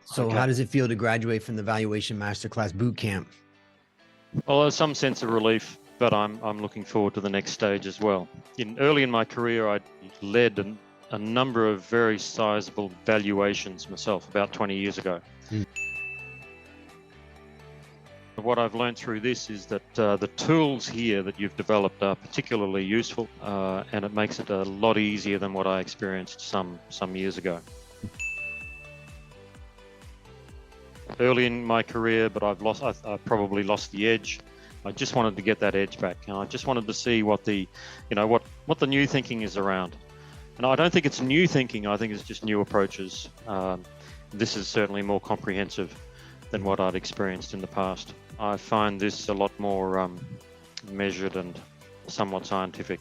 So Okay. how does it feel to graduate from the Valuation Masterclass boot camp? Well, there's some sense of relief, but I'm looking forward to the next stage as well. Early in my career, I led a number of very sizable valuations myself about 20 years ago. What I've learned through this is that the tools here that you've developed are particularly useful, and it makes it a lot easier than what I experienced some years ago. Early in my career, but I probably lost the edge. I just wanted to get that edge back, and I just wanted to see what the new thinking is around. And I don't think it's new thinking. I think it's just new approaches. This is certainly more comprehensive than what I'd experienced in the past. I find this a lot more measured and somewhat scientific.